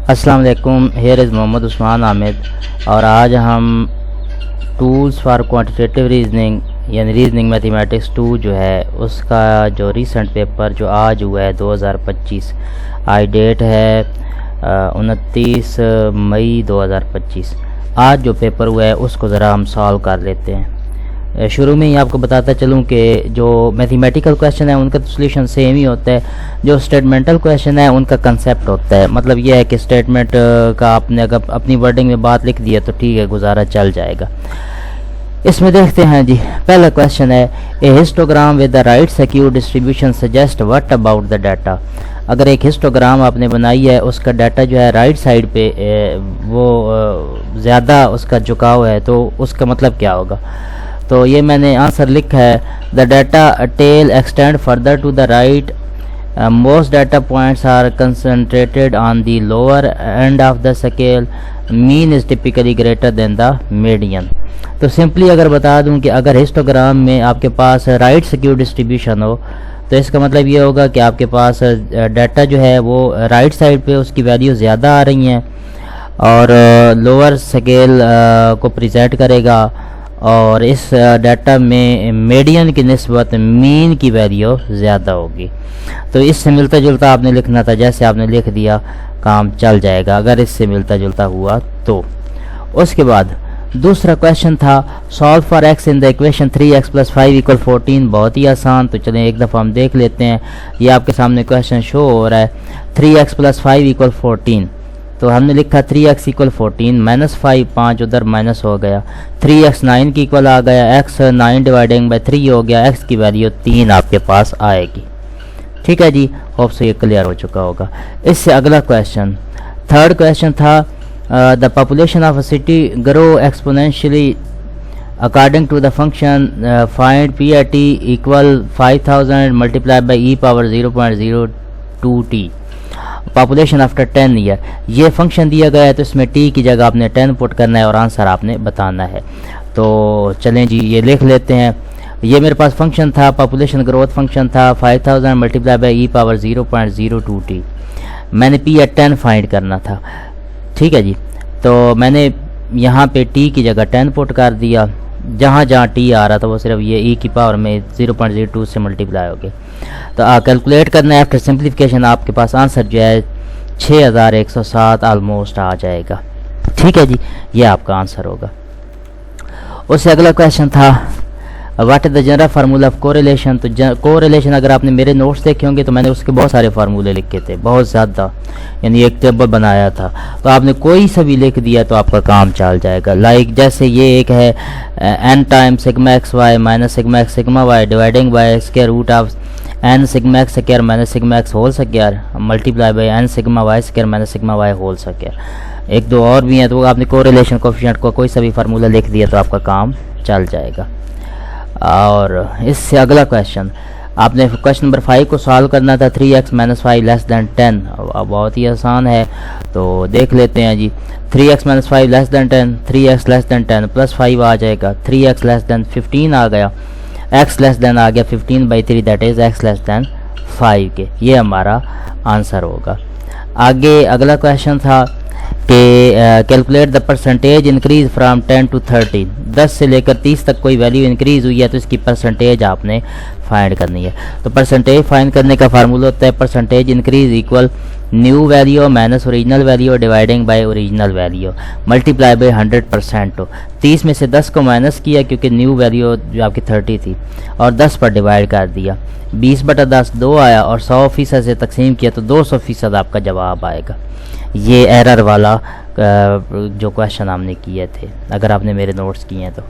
السلام علیکم، here is Muhammad Usman عامد، اور آج ہم ٹولز فار کوانٹیٹیو ریزننگ یعنی ریزننگ میتھمیٹکس 2 جو ہے اس کا جو ریسنٹ پیپر جو آج ہوا ہے 2025، آج ڈیٹ ہے 29 مئی 2025، آج جو پیپر ہوا ہے اس کو ذرا ہم سالو کر لیتے ہیں۔ شروع میں ہی آپ کو بتاتا چلوں کہ جو میتھمیٹیکل کویشچن ہے ان کا سولوشن سیم ہی ہوتا ہے، جو اسٹیٹمنٹل کویشچن ہے ان کا کنسیپٹ ہوتا ہے۔ مطلب یہ ہے کہ اسٹیٹمنٹ کا آپ نے اگر اپنی ورڈنگ میں بات لکھ دی ہے تو ٹھیک ہے، گزارا چل جائے گا۔ اس میں دیکھتے ہیں جی، پہلا کویشچن ہے a histogram with the right skewed distribution suggest what about the data. اگر ایک ہسٹوگرام آپ نے بنائی ہے، اس کا ڈیٹا جو ہے رائٹ سائڈ پہ وہ زیادہ اس کا جھکاؤ ہے، تو اس کا مطلب کیا ہوگا؟ تو یہ میں نے آنسر لکھا ہے، the data tail extend further to the right, most data points are concentrated on the lower end of the scale, mean is typically greater than the median. تو سمپلی اگر بتا دوں کہ اگر ہسٹوگرام میں آپ کے پاس رائٹ سیکیور ڈسٹریبیوشن ہو تو اس کا مطلب یہ ہوگا کہ آپ کے پاس ڈیٹا جو ہے وہ رائٹ سائڈ پہ اس کی ویلیو زیادہ آ رہی ہیں اور لوور اسکیل کو پریزنٹ کرے گا، اور اس ڈیٹا میں میڈین کی نسبت مین کی ویلیو زیادہ ہوگی۔ تو اس سے ملتا جلتا آپ نے لکھنا تھا، جیسے آپ نے لکھ دیا کام چل جائے گا اگر اس سے ملتا جلتا ہوا تو۔ اس کے بعد دوسرا کویشچن تھا solve for x in the equation 3x + 5 = 14۔ بہت ہی آسان، تو چلیں ایک دفعہ ہم دیکھ لیتے ہیں۔ یہ آپ کے سامنے کویشچن شو ہو رہا ہے 3x + 5 = 14، تو ہم نے لکھا 3x = 14 -5 5 ادھر مائنس ہو گیا، 3x 9 کے ایکول آ گیا، x 9 / 3 ہو گیا، x کی ویلیو 3 آپ کے پاس آئے گی۔ ٹھیک ہے جی، ہوپ سے یہ کلیئر ہو چکا ہوگا۔ اس سے اگلا کویشچن، تھرڈ کویشچن تھا the population of a city grow exponentially according to the function find P(t) = 5000 × (e⁻0.02t) population after 10 year. یہ فنکشن دیا گیا ہے تو اس میں ٹی کی جگہ آپ نے 10 پٹ کرنا ہے اور آنسر آپ نے بتانا ہے۔ تو چلیں جی یہ لکھ لیتے ہیں۔ یہ میرے پاس فنکشن تھا، پاپولیشن گروتھ فنکشن تھا 5000 × (e⁻0.02t)۔ میں نے P(10) فائنڈ کرنا تھا۔ ٹھیک ہے جی، تو میں نے یہاں پہ ٹی کی جگہ 10 پٹ کر دیا، جہاں جہاں ٹی آ رہا تھا وہ صرف یہ ای کی پاور میں 0.02 سے ملٹیپلائی ہو گیا۔ تو کیلکولیٹ کرنا ہے، آفٹر سمپلیفیکیشن آپ کے پاس آنسر جو ہے 6107 آلموسٹ آ جائے گا۔ ٹھیک ہے جی، یہ آپ کا آنسر ہوگا۔ اس سے اگلا کویشچن تھا what is the general formula of correlation. تو کوریلیشن اگر آپ نے میرے نوٹس دیکھے ہوں گے تو میں نے اس کے بہت سارے فارمولے لکھے تھے، بہت زیادہ، یعنی ایک ٹیبل بنایا تھا، تو آپ نے کوئی سا بھی لکھ دیا تو آپ کا کام چل جائے گا۔ لائک جیسے یہ ایک ہے n time sigma x y minus sigma x sigma y dividing by square root of n sigma x square minus sigma x whole square multiply by n sigma y square minus sigma y whole square. ایک دو اور بھی ہیں، تو آپ نے correlation coefficient کو کوئی سا بھی فارمولہ لکھ دیا تو آپ کا کام چل جائے گا۔ اور اس سے اگلا کویشچن، آپ نے کویشچن نمبر 5 کو سالو کرنا تھا 3x - 5 < 10۔ بہت ہی آسان ہے، تو دیکھ لیتے ہیں جی۔ 3x - 5 < 10، 3x < 10 + 5 آ جائے گا، 3x < 15 آ گیا، x آ گیا 15/3 دیٹ از x < 5 کے۔ یہ ہمارا آنسر ہوگا۔ آگے اگلا کویشچن تھا کہ calculate the percentage increase from 10 to 30۔ 10 سے لے کر 30 تک کوئی ویلیو انکریز ہوئی ہے تو اس کی پرسنٹیج آپ نے فائنڈ کرنی ہے۔ تو پرسنٹیج فائنڈ کرنے کا فارمولہ ہوتا ہے percentage increase equal new value minus original value dividing by original value multiply by 100%۔ 30 میں سے 10 کو مائنس کیا کیونکہ نیو ویلیو جو آپ کی 30 تھی، اور 10 پر ڈیوائڈ کر دیا، 20/10 2 آیا، اور 100% سے تقسیم کیا تو 200% آپ کا جواب آئے گا۔ یہ ایرر والا جو کویشچن ہم نے کیے تھے، اگر آپ نے میرے نوٹس کیے ہیں تو۔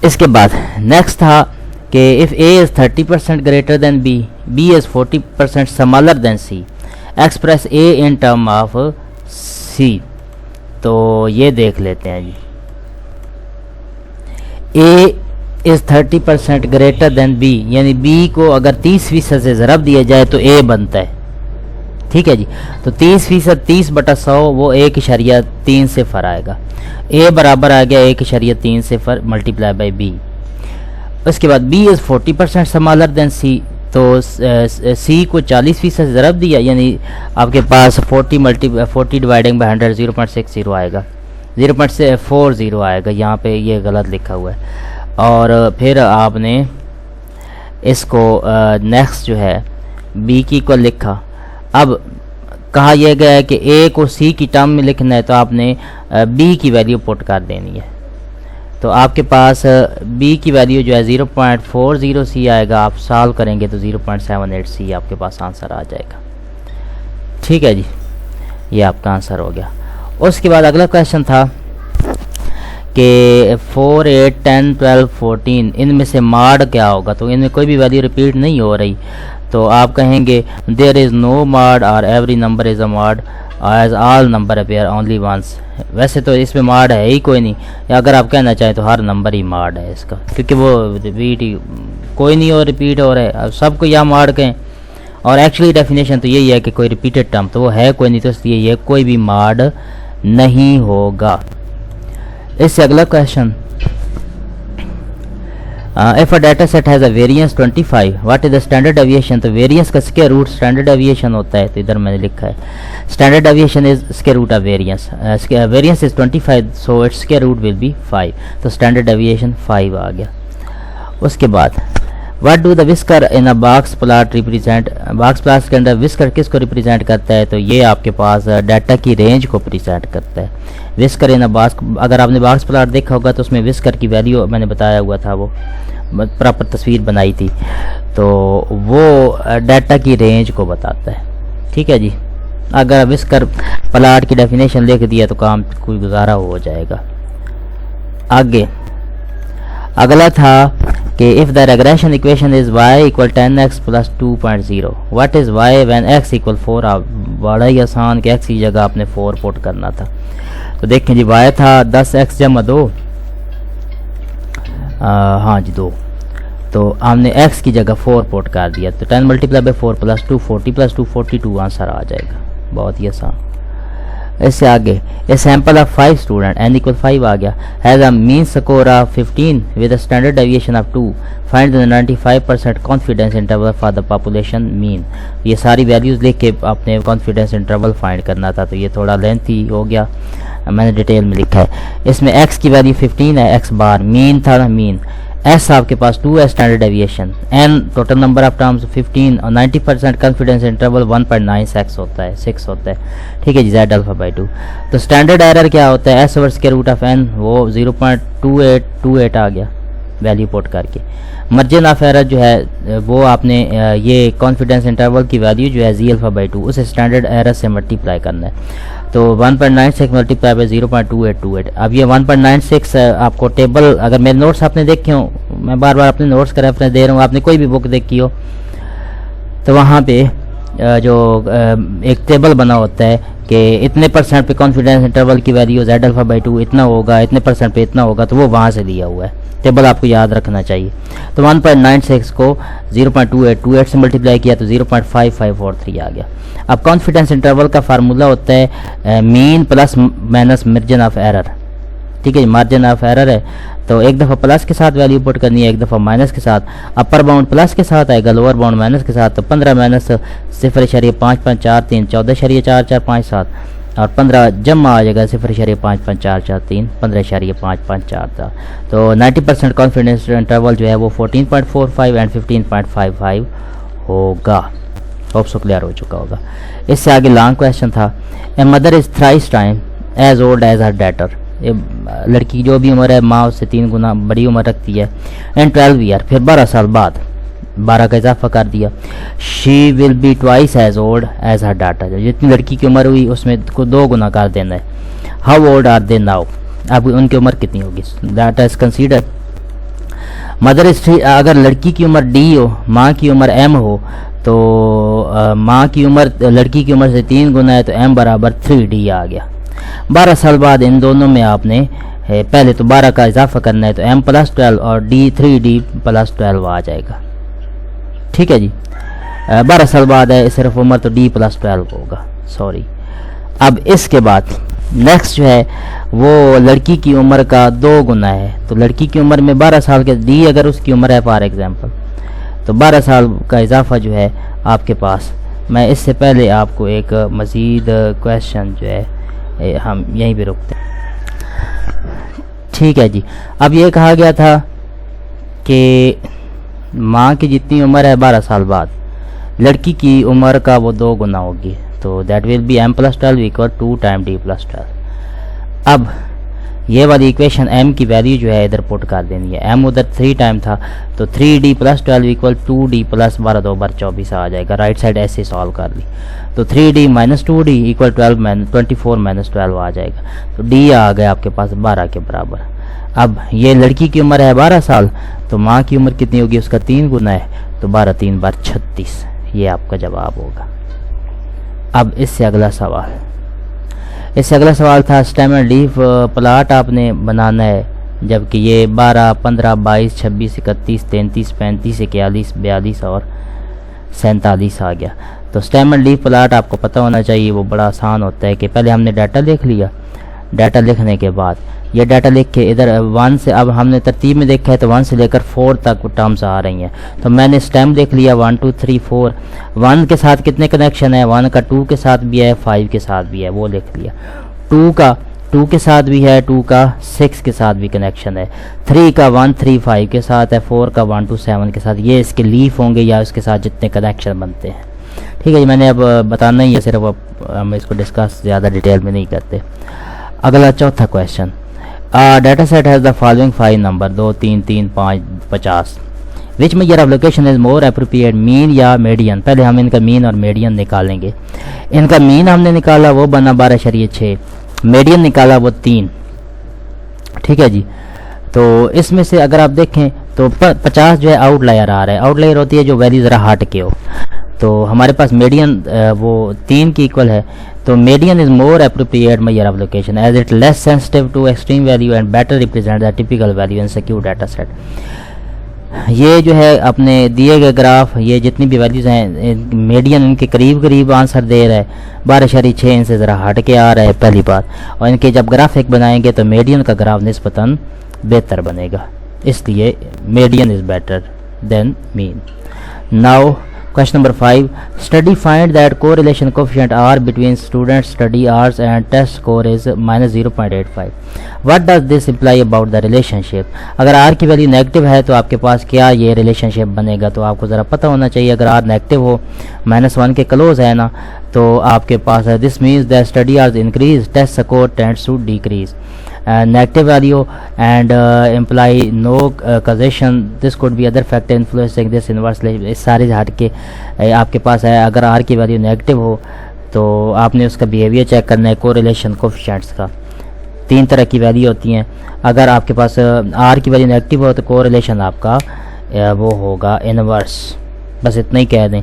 اس کے بعد نیکسٹ تھا کہ if A is 30% greater than B, B is 40% smaller than C, express A in term of C۔ تو یہ دیکھ لیتے ہیں جی، A is 30% greater than B، یعنی B کو اگر 30% سے ضرب دیا جائے تو A بنتا ہے۔ ٹھیک ہے جی، تو 30% 30/100 وہ 1.3 سے فر آئے گا، A برابر آ گیا 1.3 سے فر ملٹیپلائی بائی B۔ اس کے بعد B is 40% smaller than C، تو سی کو 40% سے ضرب دیا، یعنی آپ کے پاس 40 ڈیوائڈنگ بائی 100 0.60 آئے گا، 0.40 آئے گا، یہاں پہ یہ غلط لکھا ہوا ہے۔ اور پھر آپ نے اس کو نیکسٹ جو ہے بی کی کو لکھا۔ اب کہا یہ گیا ہے کہ اے کو سی کی ٹرم میں لکھنا ہے، تو آپ نے بی کی ویلیو پٹ کر دینی ہے۔ تو آپ کے پاس بی کی ویلیو جو ہے 0.40 سی آئے گا، آپ سالو کریں گے تو 0.78 سی آپ کے پاس آنسر آ جائے گا۔ ٹھیک ہے جی، یہ آپ کا آنسر ہو گیا۔ اس کے بعد اگلا کویشچن تھا کہ 4 8 10 12 14 ان میں سے ماڈ کیا ہوگا، تو ان میں کوئی بھی ویلیو ریپیٹ نہیں ہو رہی، تو آپ کہیں گے دیر از نو ماڈ اور every number is a mode as all number appear only once. ویسے تو اس میں ماڈ ہے ہی کوئی نہیں، یا اگر آپ کہنا چاہیں تو ہر نمبر ہی ماڈ ہے اس کا، کیونکہ وہ ریپیٹ ہی کوئی نہیں ہو ریپیٹ ہو رہا ہے، اب سب کو یا ماڈ کہیں۔ اور ایکچولی ڈیفینیشن تو یہی ہے کہ کوئی ریپیٹڈ ٹرم تو وہ ہے کوئی نہیں، تو اس لیے یہ کوئی بھی ماڈ نہیں ہوگا۔ اس سے اگلا question, if a data set has a variance 25 what is the standard deviation؟ تو ویریئنس کا اسکیئر روٹ اسٹینڈرڈ ڈیویشن ہوتا ہے، تو ادھر میں نے لکھا ہے standard deviation is square root of variance, variance is 25 so it's square root will be 5، تو اسٹینڈرڈ ڈیویشن 5 آ گیا۔ اس کے بعد what do the whisker in a box plot represent؟ Box plot کے اندر وسکر کس کو ریپرزینٹ کرتا ہے، تو یہ آپ کے پاس ڈیٹا کی رینج کو پریزینٹ کرتا ہے۔ وسکر ان باکس، اگر آپ نے باکس پلاٹ دیکھا ہوگا تو اس میں وسکر کی ویلیو میں نے بتایا ہوا تھا، وہ پراپر تصویر بنائی تھی، تو وہ ڈیٹا کی رینج کو بتاتا ہے۔ ٹھیک ہے جی، اگر وسکر پلاٹ کی ڈیفینیشن لکھ دیا تو کام کوئی گزارا ہو جائے گا۔ آگے اگلا تھا کہ if the regression equation is y equal 10x plus 2.0 what is y when x equal 4؟ بڑا ہی آسان کہ x کی جگہ آپ نے 4 پٹ کرنا تھا، تو دیکھیں جی y تھا 10x جمع 2، ہاں جی 2، تو ہم نے x کی جگہ 4 پٹ کر دیا، تو 10 multiply by 4 plus 2 40 plus 2 42 answer آ جائے گا، بہت ہی آسان۔ اس سے آگے a sample of 5 student n equal 5 آ گیا، has a mean score of 15 with a standard deviation of 2 find the 95% confidence interval for the population mean. یہ ساری ویلیوز لکھ کے آپ نے کانفیڈنس انٹرول فائنڈ کرنا تھا، تو یہ تھوڑا لینتھی ہو گیا، میں نے ڈیٹیل میں لکھا ہے۔ اس میں x کی ویلیو 15 ہے، x بار مین تھا نا، مین s آپ کے پاس 2 ہے standard deviation, n total number of terms 15 اور 90% کانفیڈنس انٹرول 1.96 ہوتا ہے، 6 ہوتا ہے۔ ٹھیک ہے جی، z alpha by 2، تو اسٹینڈرڈ ایرر کیا ہوتا ہے s over square root of n، وہ 0.2828 آ گیا ویلیو پٹ کر کے۔ مرجن آف ایرر جو ہے وہ آپ نے یہ کانفیڈنس انٹرول کی ویلیو جو ہے z alpha by 2 اسے اسٹینڈرڈ ایرر سے ملٹیپلائی کرنا ہے، تو 1.96 ملٹیپلائی بائی 0.2828۔ اب یہ 1.96 آپ کو ٹیبل، اگر میرے نوٹس آپ نے دیکھے ہوں، میں بار بار اپنے نوٹس کا ریفرنس دے رہا ہوں، آپ نے کوئی بھی بک دیکھی ہو تو وہاں پہ جو ایک ٹیبل بنا ہوتا ہے کہ اتنے پرسنٹ پہ کانفیڈنس انٹرول کی ویلیو z alpha by 2 اتنا ہوگا، اتنے پرسنٹ پہ اتنا ہوگا، تو وہ وہاں سے لیا ہوا ہے، ٹیبل آپ کو یاد رکھنا چاہیے۔ تو 1.96 کو 0.2828 سے ملٹیپلائی کیا تو 0.5543 آ گیا۔ اب کانفیڈنس انٹرول کا فارمولا ہوتا ہے mean plus minus margin of error. ٹھیک ہے، مارجن آف ایرر ہے، تو ایک دفعہ پلس کے ساتھ ویلیو پٹ کرنی ہے، ایک دفعہ مائنس کے ساتھ۔ اپر باؤنڈ پلس کے ساتھ آئے گا، لوور باؤنڈ مائنس کے ساتھ، تو 15 مائنس 0.5543 14.457 اور 15 جمع آ جائے گا 0.5543 15.554 تھا، تو 90% کانفیڈنس انٹرول جو ہے وہ 14.45 اینڈ 15.55 ہوگا۔ ہوپ سو کلیئر ہو چکا ہوگا۔ اس سے آگے لانگ کویشچن تھا، a mother is thrice time as old as her debtor, لڑکی جو بھی عمر ہے ماں اس سے 3 گنا بڑی عمر رکھتی ہے، اینڈ 12 ایئر، پھر 12 سال بعد 12 کا اضافہ کر دیا، she will be twice as old as her daughter, جتنی لڑکی کی عمر ہوئی اس میں کو 2 گنا کر دینا ہے۔ How old are they now, اب ان کی عمر کتنی ہوگی، data is consider. Mother is 3، اگر لڑکی کی عمر ڈی ہو، ماں کی عمر ایم ہو، تو ماں کی عمر لڑکی کی عمر سے 3 گنا ہے، تو ایم برابر 3D آ گیا۔ 12 سال بعد ان دونوں میں آپ نے پہلے تو 12 کا اضافہ کرنا ہے، تو ایم پلس 12 اور ڈی 3D پلس 12 آ جائے گا۔ ٹھیک ہے جی، 12 سال بعد ہے صرف عمر، تو ڈی پلس 12 ہوگا، سوری۔ اب اس کے بعد نیکسٹ جو ہے وہ لڑکی کی عمر کا 2 گنا ہے، تو لڑکی کی عمر میں 12 سال کے ڈی اگر اس کی عمر ہے فار ایگزامپل، تو 12 سال کا اضافہ جو ہے آپ کے پاس. میں اس سے پہلے آپ کو ایک مزید کویشچن جو ہے ہم یہیں پہ رکتے ہیں. ٹھیک ہے جی. اب یہ کہا گیا تھا کہ ماں کی جتنی عمر ہے 12 سال بعد لڑکی کی عمر کا وہ 2 گنا ہوگی. تو that will be m+12 = 2 × d+12. اب یہ والی ایکویشن m کی ویلیو جو ہے ادھر پٹ کر دینی ہے. m ادھر 3 ٹائم تھا تو 3d+12 = 2d + 12 2 × 24 آ جائے گا. رائٹ سائڈ ایسے سالو کر لی تو 3d - 2d = 24 - 12 آ جائے گا. تو d آ گیا آپ کے پاس 12 کے برابر. اب یہ لڑکی کی عمر ہے 12 سال تو ماں کی عمر کتنی ہوگی؟ اس کا 3 گنا ہے تو 12 × 3 = 36. یہ آپ کا جواب ہوگا. اب اس سے اگلا سوال تھا اسٹیم اینڈ لیف پلاٹ آپ نے بنانا ہے جبکہ یہ 12 15 22 26 31 33 35 41 42 اور 47 آ گیا. تو اسٹیم اینڈ لیف پلاٹ آپ کو پتہ ہونا چاہیے. وہ بڑا آسان ہوتا ہے کہ پہلے ہم نے ڈیٹا لکھ لیا. ڈیٹا لکھنے کے بعد یہ ڈیٹا لکھ کے ادھر 1 سے, اب ہم نے ترتیب میں دیکھا ہے تو 1 سے لے کر 4 تک ٹرمز آ رہی ہیں. تو میں نے سٹیم لکھ لیا 1 2 3 4. 1 کے ساتھ کتنے کنیکشن ہے؟ 1 کا 2 کے ساتھ بھی ہے, 5 کے ساتھ بھی ہے, وہ لکھ لیا. 2 کا 2 کے ساتھ بھی ہے, 2 کا 6 کے ساتھ بھی کنیکشن ہے. 3 کا 1 3 5 کے ساتھ ہے, 4 کا 1 2 7 کے ساتھ. یہ اس کے لیف ہوں گے یا اس کے ساتھ جتنے کنیکشن بنتے ہیں. ٹھیک ہے جی. میں نے اب بتانا ہی ہے, صرف اب ہم اس کو ڈسکس زیادہ ڈیٹیل میں نہیں کرتے. اگلا چوتھا question. Data set has the following 5 number 2 3 3 5 50. Which measure of location is more appropriate, mean یا میڈین؟ پہلے ہم ان کا مین اور میڈین نکالیں گے. ان کا مین ہم نے نکالا وہ بنا 12.6, میڈین نکالا وہ 3. ٹھیک ہے جی. تو اس میں سے اگر آپ دیکھیں تو 50 جو ہے آؤٹ لائر آ رہا ہے. آؤٹ لائر ہوتی ہے جو ویلیو ذرا ہٹ کے ہو. تو ہمارے پاس میڈین وہ 3 کی ایکول ہے. تو median is more appropriate measure of location as it less sensitive to extreme value and better represent the typical value in skewed data set. یہ جو ہے اپنے دیے گئے گراف, یہ جتنی بھی ویلیوز ہیں میڈین ان کے قریب آنسر دے رہا ہے. 12.6 ان سے ذرا ہٹ کے آ رہا ہے پہلی بات. اور ان کے جب گرافک بنائیں گے تو میڈین کا گراف نسبتاً بہتر بنے گا, اس لیے median is better than mean. Now question number 5. Study find that correlation coefficient R between student study hours and test score is -0.85. What does this imply about the relationship? اگر R کی value negative ہے تو آپ کے پاس کیا یہ relation شپ بنے گا؟ تو آپ کو ذرا پتہ ہونا چاہیے. اگر R نیگیٹو ہو -1 کے کلوز ہے نا تو آپ کے پاس ہے this means that study hours increase, test score tends to decrease. Negative value and imply no causation. This could be other factor influencing this inverse relation. اس سارے ہٹ کے آپ کے پاس ہے اگر R کی ویلیو نیگیٹو ہو تو آپ نے اس کا بیہیویئر چیک کرنا ہے کوریلیشن کوفیشینٹس کا. 3 طرح کی ویلیو ہوتی ہیں. اگر آپ کے پاس R کی ویلیو نیگیٹو ہو تو کوریلیشن آپ کا وہ ہوگا انورس. بس اتنا ہی کہہ دیں.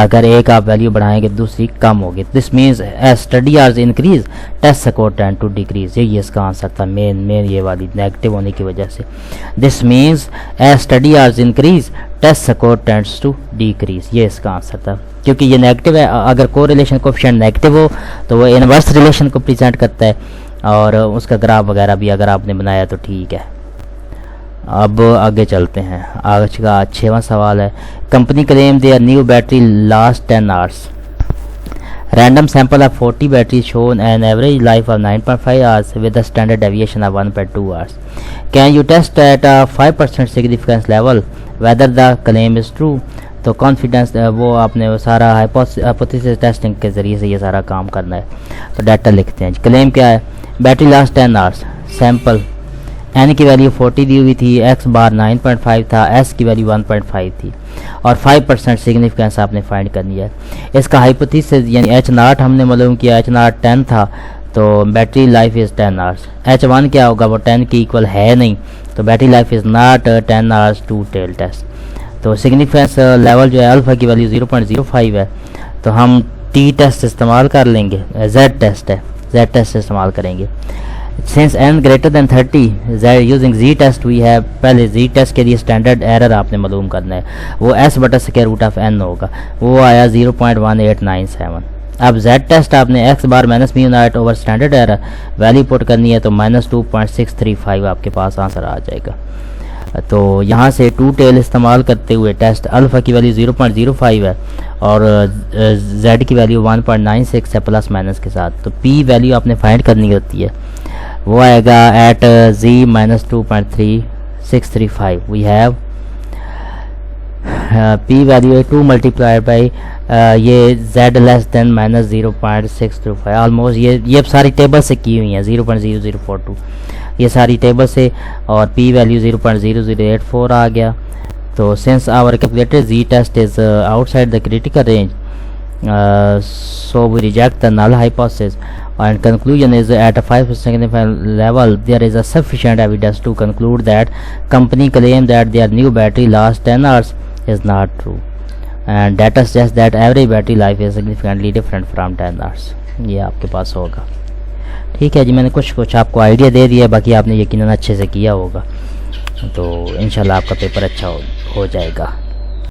اگر ایک آپ ویلیو بڑھائیں گے دوسری کم ہوگی. This means as study hours increase test score tend to decrease. یہی اس کا آنسر تھا مین یہ والی نیگیٹو ہونے کی وجہ سے. This means as study hours increase test score tends to decrease. یہ اس کا آنسر تھا کیونکہ یہ نیگیٹو ہے. اگر کوریلیشن کوفیشینٹ نیگیٹو ہو تو وہ انورس ریلیشن کو پریزنٹ کرتا ہے اور اس کا گراف وغیرہ بھی اگر آپ نے بنایا تو ٹھیک ہے. اب آگے چلتے ہیں. آج کا 6واں سوال ہے. Company claim their new battery last 10 hours. Random sample of 40 batteries shown an average life of 9.5 hours with a standard deviation of 1.2 hours. Can you test at a 5% significance level whether the claim is true? تو confidence وہ آپ نے سارا hypothesis testing کے ذریعے سے یہ سارا کام کرنا ہے. تو ڈیٹا لکھتے ہیں. کلیم کیا ہے؟ Battery last 10 hours. Sample n کی ویلیو 40 دی ہوئی تھی, x بار 9.5 تھا, s کی ویلیو 1.5 تھی اور 5% سگنیفیکنس آپ نے فائنڈ کرنی ہے. اس کا ہائپوتھیسس یعنی h0 ہم نے معلوم کیا, h0 10 تھا تو بیٹری لائف از 10 hours. h1 کیا ہوگا؟ وہ 10 کی ایکول ہے نہیں تو battery life is not 10 hours two tail test. تو سگنیفیکنس لیول جو ہے الفا کی ویلیو 0.05 ہے تو ہم ٹی ٹیسٹ استعمال کر لیں گے. z ٹیسٹ ہے, z ٹیسٹ استعمال کریں گے. Since n greater than 30 using z test we have پہلے z test کے لیے اسٹینڈرڈ ایرر آپ نے معلوم کرنا ہے, وہ s بٹا سکوائر روٹ آف n ہوگا, وہ آیا 0.1897. اب z ٹیسٹ آپ نے x bar minus mu not over standard error value put کرنی ہے تو -2.635 آپ کے پاس آنسر آ جائے گا. تو یہاں سے 2 ٹیل استعمال کرتے ہوئے ٹیسٹ الفا کی ویلیو 0.05 ہے اور زیڈ کی ویلیو 1.96 ہے پلس مائنس کے ساتھ. تو پی ویلیو آپ نے فائنڈ کرنی ہوتی ہے, وہ آئے گا at z minus 2.3635. We have p value 2 multiplied by یہ z less than minus 0.625. Almost یہ ساری ٹیبل سے کی ہوئی ہیں 0.0042 یہ ساری ٹیبل سے, اور پی ویلیو 0.0084 آ گیا. تو since our calculated z test is outside the critical range, so we reject the null hypothesis, and conclusion is at a 5 significant level there is a sufficient evidence to conclude that company claim that their new battery lasts 10 hours is not true, and data suggests that average battery life is significantly different from 10 hours. یہ آپ کے پاس ہوگا. ٹھیک ہے جی, میں نے کچھ آپ کو آئیڈیا دے دیا ہے, باقی آپ نے یقیناً اچھے سے کیا ہوگا, تو انشاءاللہ آپ کا پیپر اچھا ہو جائے گا.